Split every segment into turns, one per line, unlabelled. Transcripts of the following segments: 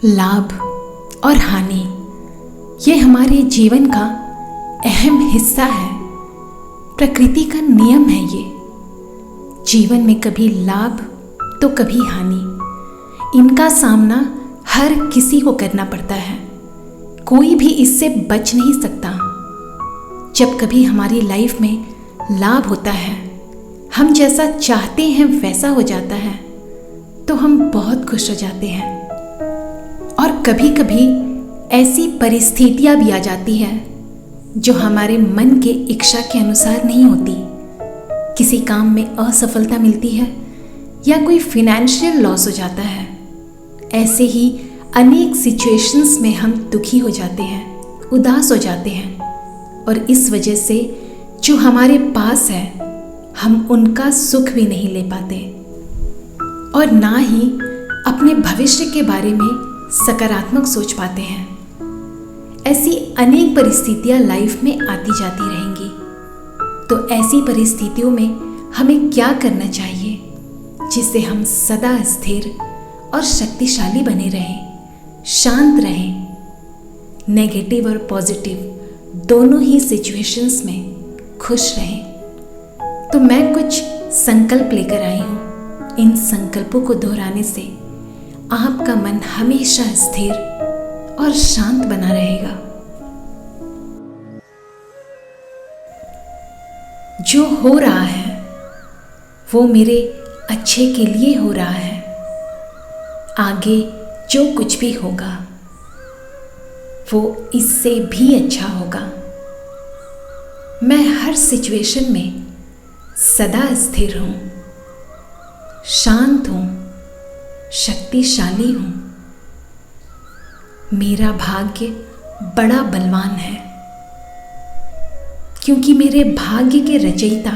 लाभ और हानि ये हमारे जीवन का अहम हिस्सा है। प्रकृति का नियम है ये। जीवन में कभी लाभ तो कभी हानि, इनका सामना हर किसी को करना पड़ता है। कोई भी इससे बच नहीं सकता। जब कभी हमारी लाइफ में लाभ होता है, हम जैसा चाहते हैं वैसा हो जाता है, तो हम बहुत खुश हो जाते हैं। और कभी कभी ऐसी परिस्थितियां भी आ जाती हैं जो हमारे मन के इच्छा के अनुसार नहीं होती। किसी काम में असफलता मिलती है या कोई फिनेंशियल लॉस हो जाता है। ऐसे ही अनेक सिचुएशंस में हम दुखी हो जाते हैं, उदास हो जाते हैं, और इस वजह से जो हमारे पास है हम उनका सुख भी नहीं ले पाते और ना ही अपने भविष्य के बारे में सकारात्मक सोच पाते हैं। ऐसी अनेक परिस्थितियां लाइफ में आती जाती रहेंगी। तो ऐसी परिस्थितियों में हमें क्या करना चाहिए जिससे हम सदा स्थिर और शक्तिशाली बने रहें, शांत रहें, नेगेटिव और पॉजिटिव दोनों ही सिचुएशंस में खुश रहें। तो मैं कुछ संकल्प लेकर आई हूँ। इन संकल्पों को दोहराने से आपका मन हमेशा स्थिर और शांत बना रहेगा। जो हो रहा है वो मेरे अच्छे के लिए हो रहा है। आगे जो कुछ भी होगा वो इससे भी अच्छा होगा। मैं हर सिचुएशन में सदा स्थिर हूँ, शांत हूँ, शक्तिशाली हूँ। मेरा भाग्य बड़ा बलवान है क्योंकि मेरे भाग्य के रचयिता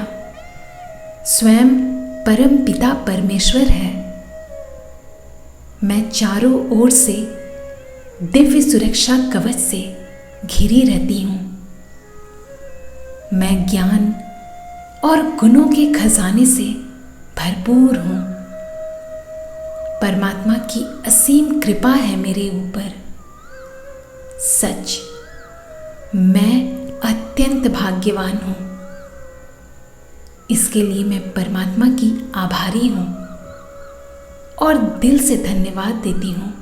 स्वयं परम पिता परमेश्वर है। मैं चारों ओर से दिव्य सुरक्षा कवच से घिरी रहती हूँ। मैं ज्ञान और गुणों के खजाने से भरपूर हूँ। परमात्मा की असीम कृपा है मेरे ऊपर। सच, मैं अत्यंत भाग्यवान हूँ। इसके लिए मैं परमात्मा की आभारी हूँ और दिल से धन्यवाद देती हूँ।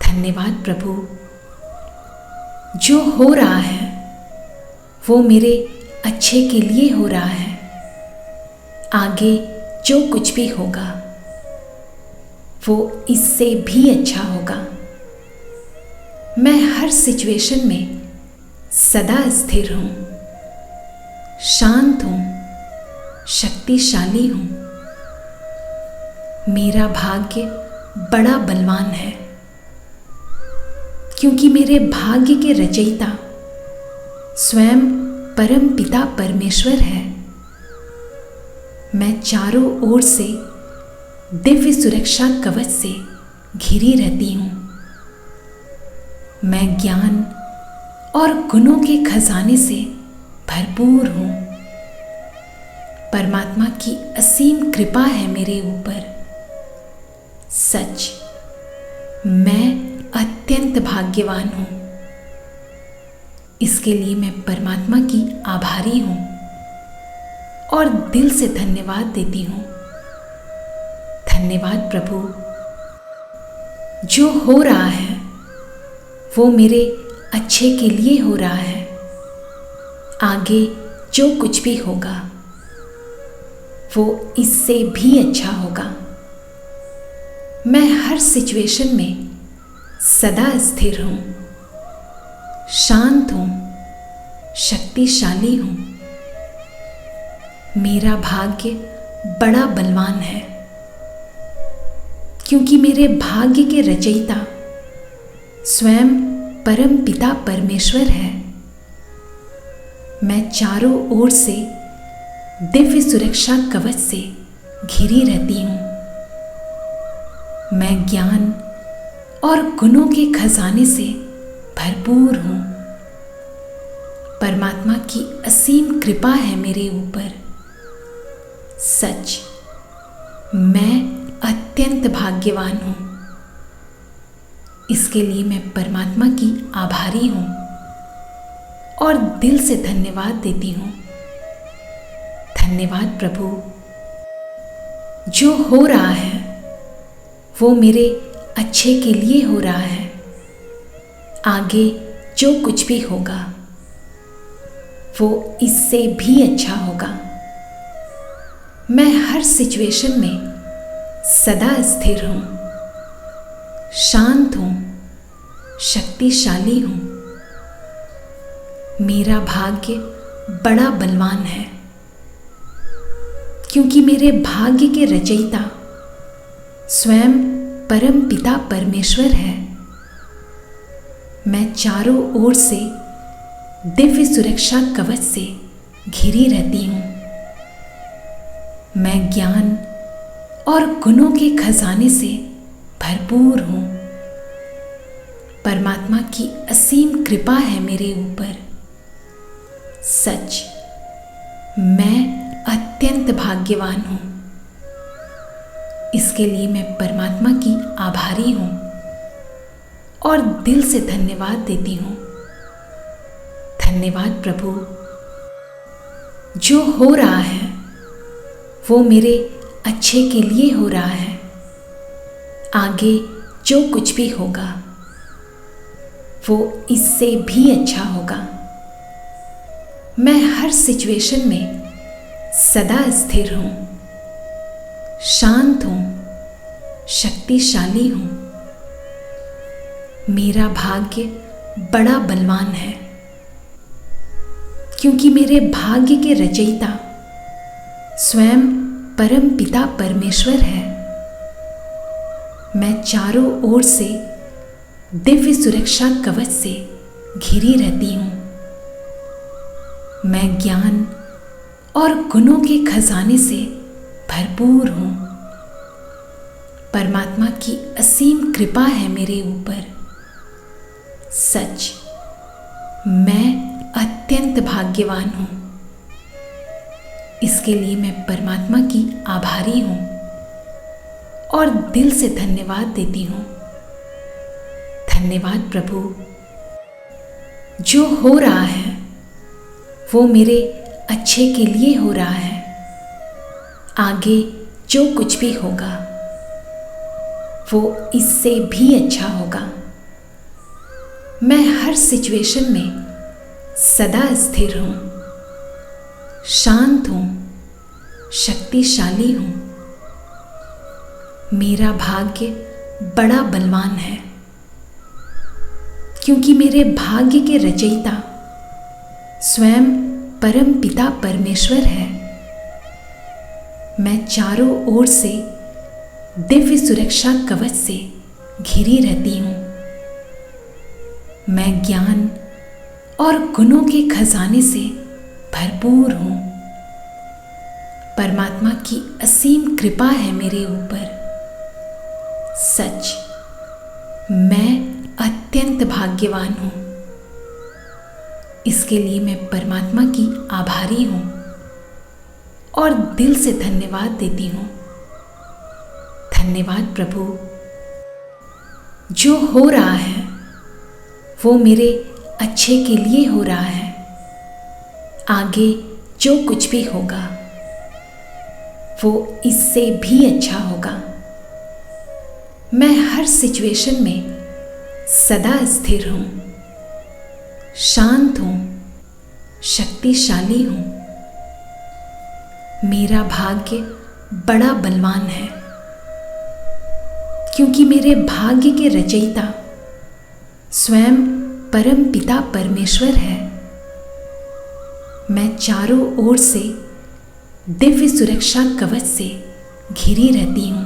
धन्यवाद प्रभु। जो हो रहा है वो मेरे अच्छे के लिए हो रहा है। आगे जो कुछ भी होगा वो इससे भी अच्छा होगा। मैं हर सिचुएशन में सदा स्थिर हूँ, शांत हूँ, शक्तिशाली हूँ। मेरा भाग्य बड़ा बलवान है क्योंकि मेरे भाग्य के रचयिता स्वयं परम पिता परमेश्वर है। मैं चारों ओर से दिव्य सुरक्षा कवच से घिरी रहती हूँ। मैं ज्ञान और गुणों के खजाने से भरपूर हूँ। परमात्मा की असीम कृपा है मेरे ऊपर। सच, मैं अत्यंत भाग्यवान हूँ। इसके लिए मैं परमात्मा की आभारी हूँ और दिल से धन्यवाद देती हूँ। धन्यवाद प्रभु। जो हो रहा है वो मेरे अच्छे के लिए हो रहा है। आगे जो कुछ भी होगा वो इससे भी अच्छा होगा। मैं हर सिचुएशन में सदा स्थिर हूँ, शांत हूँ, शक्तिशाली हूँ। मेरा भाग्य बड़ा बलवान है क्योंकि मेरे भाग्य के रचयिता स्वयं परम पिता परमेश्वर है। मैं चारों ओर से दिव्य सुरक्षा कवच से घिरी रहती हूँ। मैं ज्ञान और गुणों के खजाने से भरपूर हूँ। परमात्मा की असीम कृपा है मेरे ऊपर। सच, मैं अत्यंत भाग्यवान हूँ। इसके लिए मैं परमात्मा की आभारी हूँ और दिल से धन्यवाद देती हूँ। धन्यवाद प्रभु। जो हो रहा है वो मेरे अच्छे के लिए हो रहा है। आगे जो कुछ भी होगा वो इससे भी अच्छा होगा। मैं हर सिचुएशन में सदा स्थिर हूँ, शांत हूँ, शक्तिशाली हूँ। मेरा भाग्य बड़ा बलवान है, क्योंकि मेरे भाग्य के रचयिता स्वयं परम पिता परमेश्वर है। मैं चारों ओर से दिव्य सुरक्षा कवच से घिरी रहती हूँ। मैं ज्ञान और गुणों के खजाने से भरपूर हूँ। परमात्मा की असीम कृपा है मेरे ऊपर। सच, मैं अत्यंत भाग्यवान हूँ। इसके लिए मैं परमात्मा की आभारी हूँ और दिल से धन्यवाद देती हूँ। धन्यवाद प्रभु। जो हो रहा है वो मेरे अच्छे के लिए हो रहा है। आगे जो कुछ भी होगा वो इससे भी अच्छा होगा। मैं हर सिचुएशन में सदा स्थिर हूँ, शांत हूँ, शक्तिशाली हूँ। मेरा भाग्य बड़ा बलवान है, क्योंकि मेरे भाग्य के रचयिता स्वयं परम पिता परमेश्वर है। मैं चारों ओर से दिव्य सुरक्षा कवच से घिरी रहती हूँ। मैं ज्ञान और गुणों के खजाने से भरपूर हूँ। परमात्मा की असीम कृपा है मेरे ऊपर। सच, मैं अत्यंत भाग्यवान हूँ। इसके लिए मैं परमात्मा की आभारी हूँ और दिल से धन्यवाद देती हूँ। धन्यवाद प्रभु। जो हो रहा है वो मेरे अच्छे के लिए हो रहा है। आगे जो कुछ भी होगा वो इससे भी अच्छा होगा। मैं हर सिचुएशन में सदा स्थिर हूँ, शांत हूँ, शक्तिशाली हूँ। मेरा भाग्य बड़ा बलवान है, क्योंकि मेरे भाग्य के रचयिता स्वयं परम पिता परमेश्वर है। मैं चारों ओर से दिव्य सुरक्षा कवच से घिरी रहती हूँ। मैं ज्ञान और गुणों के खजाने से भरपूर हूँ। परमात्मा की असीम कृपा है मेरे ऊपर। सच, मैं अत्यंत भाग्यवान हूँ। इसके लिए मैं परमात्मा की आभारी हूँ और दिल से धन्यवाद देती हूँ। धन्यवाद प्रभु। जो हो रहा है वो मेरे अच्छे के लिए हो रहा है। आगे जो कुछ भी होगा वो इससे भी अच्छा होगा। मैं हर सिचुएशन में सदा स्थिर हूँ, शांत हूँ, शक्तिशाली हूँ। मेरा भाग्य बड़ा बलवान है, क्योंकि मेरे भाग्य के रचयिता स्वयं परम पिता परमेश्वर है। मैं चारों ओर से दिव्य सुरक्षा कवच से घिरी रहती हूँ।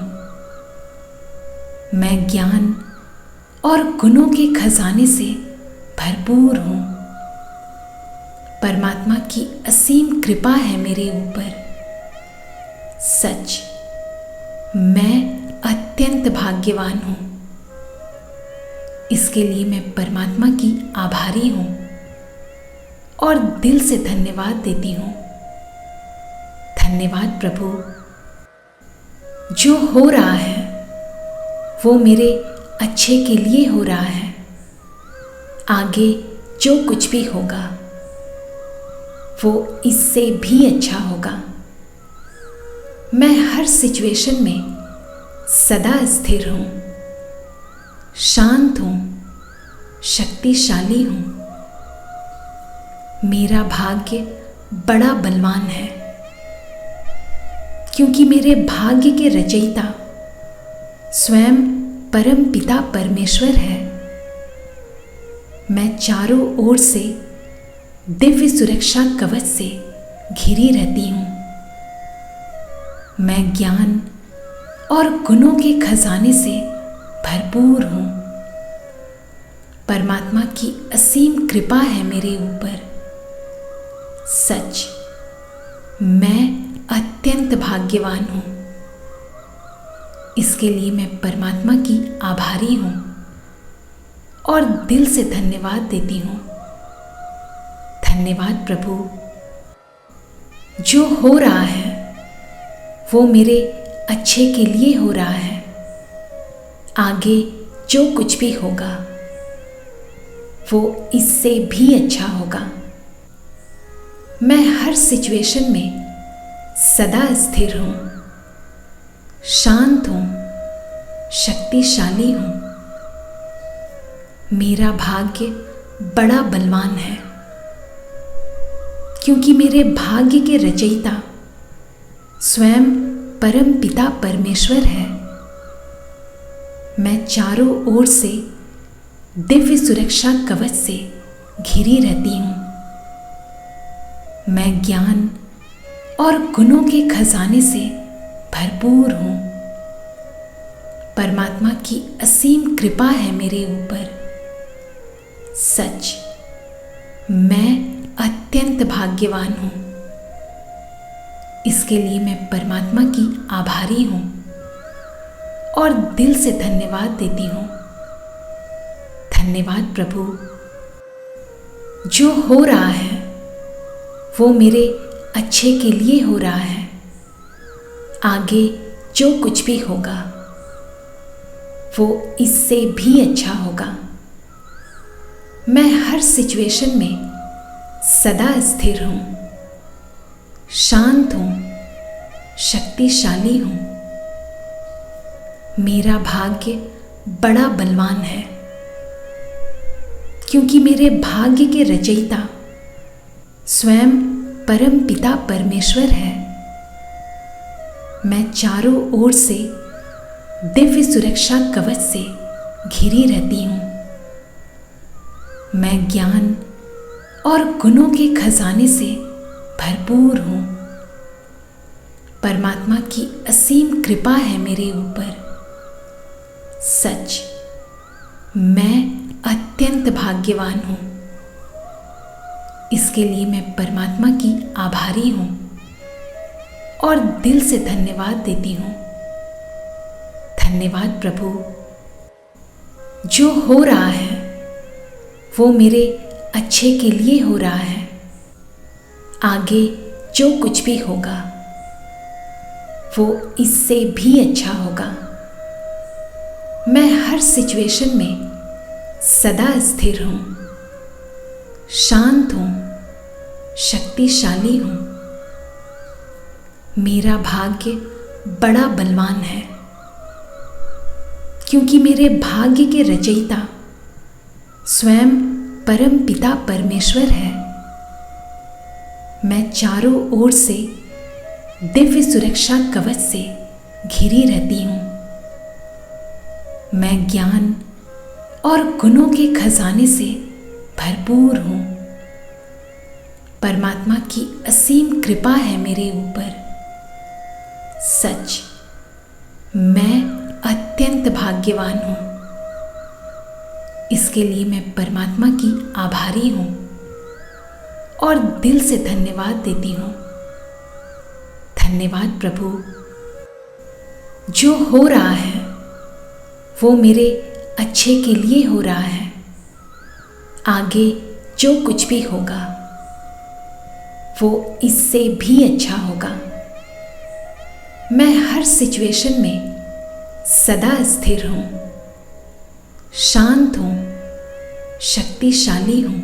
मैं ज्ञान और गुणों के खजाने से भरपूर हूँ। परमात्मा की असीम कृपा है मेरे ऊपर। सच, मैं अत्यंत भाग्यवान हूँ। इसके लिए मैं परमात्मा की आभारी हूँ और दिल से धन्यवाद देती हूँ। धन्यवाद प्रभु। जो हो रहा है वो मेरे अच्छे के लिए हो रहा है। आगे जो कुछ भी होगा वो इससे भी अच्छा होगा। मैं हर सिचुएशन में सदा स्थिर हूँ, शांत हूँ, शक्तिशाली हूँ। मेरा भाग्य बड़ा बलवान है, क्योंकि मेरे भाग्य के रचयिता स्वयं परम पिता परमेश्वर है। मैं चारों ओर से दिव्य सुरक्षा कवच से घिरी रहती हूँ। मैं ज्ञान और गुणों के खजाने से भरपूर हूँ। परमात्मा की असीम कृपा है मेरे ऊपर। सच, मैं अत्यंत भाग्यवान हूँ। इसके लिए मैं परमात्मा की आभारी हूँ और दिल से धन्यवाद देती हूँ। धन्यवाद प्रभु। जो हो रहा है वो मेरे अच्छे के लिए हो रहा है। आगे जो कुछ भी होगा वो इससे भी अच्छा होगा। मैं हर सिचुएशन में सदा स्थिर हूँ, शांत हूँ, शक्तिशाली हूँ। मेरा भाग्य बड़ा बलवान है, क्योंकि मेरे भाग्य के रचयिता स्वयं परम पिता परमेश्वर है। मैं चारों ओर से दिव्य सुरक्षा कवच से घिरी रहती हूँ। मैं ज्ञान और गुणों के खजाने से भरपूर हूँ। परमात्मा की असीम कृपा है मेरे ऊपर। सच, मैं अत्यंत भाग्यवान हूँ। इसके लिए मैं परमात्मा की आभारी हूँ और दिल से धन्यवाद देती हूँ। धन्यवाद प्रभु। जो हो रहा है वो मेरे अच्छे के लिए हो रहा है। आगे जो कुछ भी होगा वो इससे भी अच्छा होगा। मैं हर सिचुएशन में सदा स्थिर हूँ, शांत हूँ, शक्तिशाली हूँ। मेरा भाग्य बड़ा बलवान है, क्योंकि मेरे भाग्य के रचयिता स्वयं परम पिता परमेश्वर है। मैं चारों ओर से दिव्य सुरक्षा कवच से घिरी रहती हूँ। मैं ज्ञान और गुणों के खजाने से भरपूर हूँ। परमात्मा की असीम कृपा है मेरे ऊपर। सच, मैं अत्यंत भाग्यवान हूँ। इसके लिए मैं परमात्मा की आभारी हूँ और दिल से धन्यवाद देती हूँ। धन्यवाद प्रभु। जो हो रहा है वो मेरे अच्छे के लिए हो रहा है। आगे जो कुछ भी होगा वो इससे भी अच्छा होगा। मैं हर सिचुएशन में सदा स्थिर हूँ, शांत हूँ, शक्तिशाली हूँ। मेरा भाग्य बड़ा बलवान है, क्योंकि मेरे भाग्य के रचयिता स्वयं परम पिता परमेश्वर है। मैं चारों ओर से दिव्य सुरक्षा कवच से घिरी रहती हूँ। मैं ज्ञान और गुणों के खजाने से भरपूर हूँ। परमात्मा की असीम कृपा है मेरे ऊपर। सच, मैं अत्यंत भाग्यवान हूँ। इसके लिए मैं परमात्मा की आभारी हूँ और दिल से धन्यवाद देती हूँ। धन्यवाद प्रभु। जो हो रहा है वो मेरे अच्छे के लिए हो रहा है। आगे जो कुछ भी होगा वो इससे भी अच्छा होगा। मैं हर सिचुएशन में सदा स्थिर हूँ, शांत हूँ, शक्तिशाली हूँ।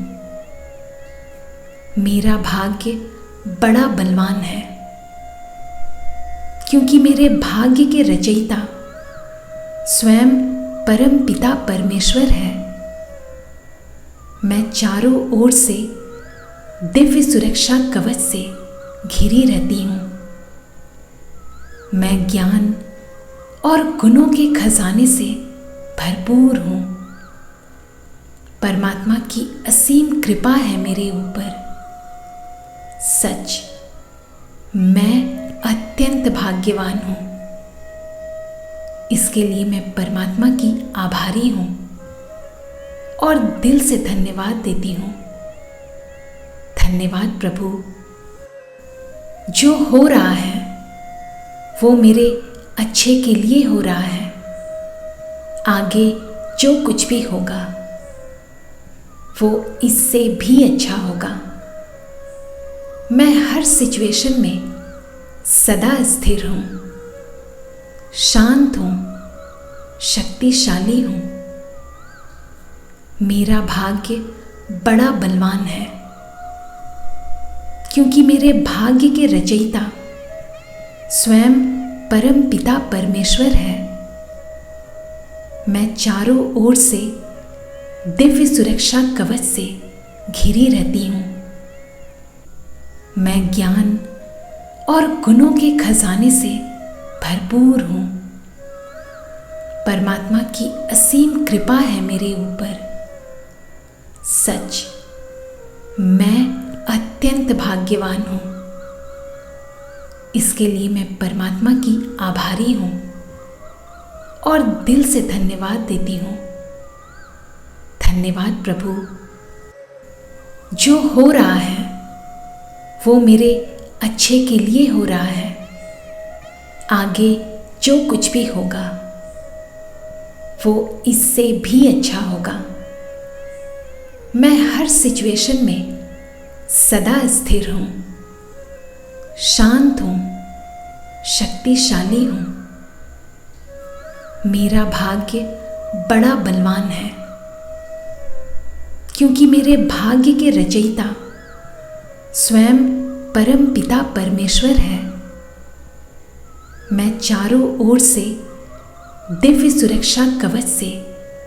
मेरा भाग्य बड़ा बलवान है, क्योंकि मेरे भाग्य के रचयिता स्वयं परम पिता परमेश्वर है। मैं चारों ओर से दिव्य सुरक्षा कवच से घिरी रहती हूँ। मैं ज्ञान और गुणों के खजाने से भरपूर हूँ। परमात्मा की असीम कृपा है मेरे ऊपर। सच, मैं अत्यंत भाग्यवान हूँ। इसके लिए मैं परमात्मा की आभारी हूँ और दिल से धन्यवाद देती हूँ। धन्यवाद प्रभु। जो हो रहा है वो मेरे अच्छे के लिए हो रहा है। आगे जो कुछ भी होगा वो इससे भी अच्छा होगा। मैं हर सिचुएशन में सदा स्थिर हूँ, शांत हूँ, शक्तिशाली हूँ। मेरा भाग्य बड़ा बलवान है, क्योंकि मेरे भाग्य के रचयिता स्वयं परम पिता परमेश्वर है। मैं चारों ओर से दिव्य सुरक्षा कवच से घिरी रहती हूँ। मैं ज्ञान और गुणों के खजाने से भरपूर हूँ। परमात्मा की असीम कृपा है मेरे ऊपर। सच, मैं अत्यंत भाग्यवान हूँ। इसके लिए मैं परमात्मा की आभारी हूँ और दिल से धन्यवाद देती हूँ। धन्यवाद प्रभु। जो हो रहा है वो मेरे अच्छे के लिए हो रहा है। आगे जो कुछ भी होगा वो इससे भी अच्छा होगा। मैं हर सिचुएशन में सदा स्थिर हूँ, शांत हूँ, शक्तिशाली हूँ। मेरा भाग्य बड़ा बलवान है, क्योंकि मेरे भाग्य के रचयिता स्वयं परम पिता परमेश्वर है। मैं चारों ओर से दिव्य सुरक्षा कवच से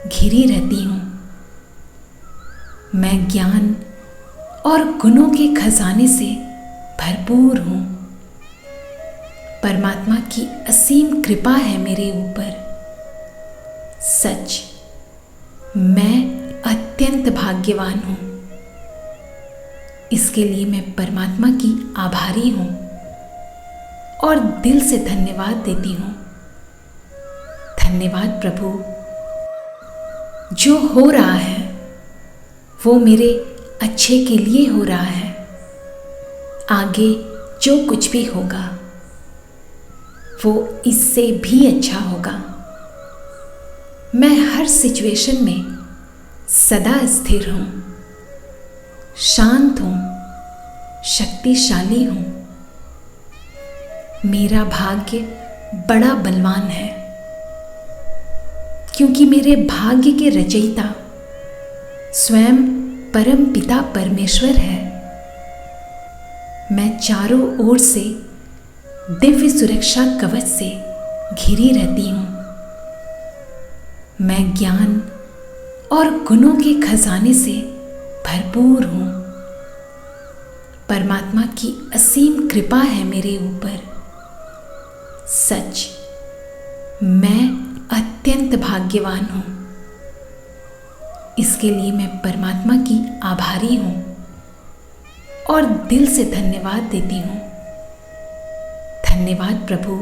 घिरी रहती हूँ। मैं ज्ञान और गुणों के खजाने से भरपूर हूँ। परमात्मा की असीम कृपा है मेरे ऊपर। सच, मैं अत्यंत भाग्यवान हूँ। इसके लिए मैं परमात्मा की आभारी हूँ और दिल से धन्यवाद देती हूँ। धन्यवाद प्रभु। जो हो रहा है वो मेरे अच्छे के लिए हो रहा है। आगे जो कुछ भी होगा वो इससे भी अच्छा होगा। मैं हर सिचुएशन में सदा स्थिर हूँ, शांत हूँ, शक्तिशाली हूँ। मेरा भाग्य बड़ा बलवान है, क्योंकि मेरे भाग्य के रचयिता स्वयं परम पिता परमेश्वर है। मैं चारों ओर से दिव्य सुरक्षा कवच से घिरी रहती हूँ। मैं ज्ञान और गुणों के खजाने से भरपूर हूँ। परमात्मा की असीम कृपा है मेरे ऊपर। सच, मैं अत्यंत भाग्यवान हूँ। इसके लिए मैं परमात्मा की आभारी हूँ और दिल से धन्यवाद देती हूँ। जो हो रहा है वो मेरे अच्छे के लिए हो रहा है। आगे जो कुछ भी होगा वो इससे भी अच्छा होगा। मैं हर सिचुएशन में सदा स्थिर हूँ, शांत हूँ, शक्तिशाली हूँ। मेरा भाग्य बड़ा बलवान है, क्योंकि मेरे भाग्य के रचयिता स्वयं परम पिता परमेश्वर है। मैं चारों ओर से दिव्य सुरक्षा कवच से घिरी रहती हूँ। मैं ज्ञान और गुणों के खजाने से भरपूर हूँ। परमात्मा की असीम कृपा है मेरे ऊपर। सच, मैं अत्यंत भाग्यवान हूँ। इसके लिए मैं परमात्मा की आभारी हूँ और दिल से धन्यवाद देती हूँ। धन्यवाद प्रभु।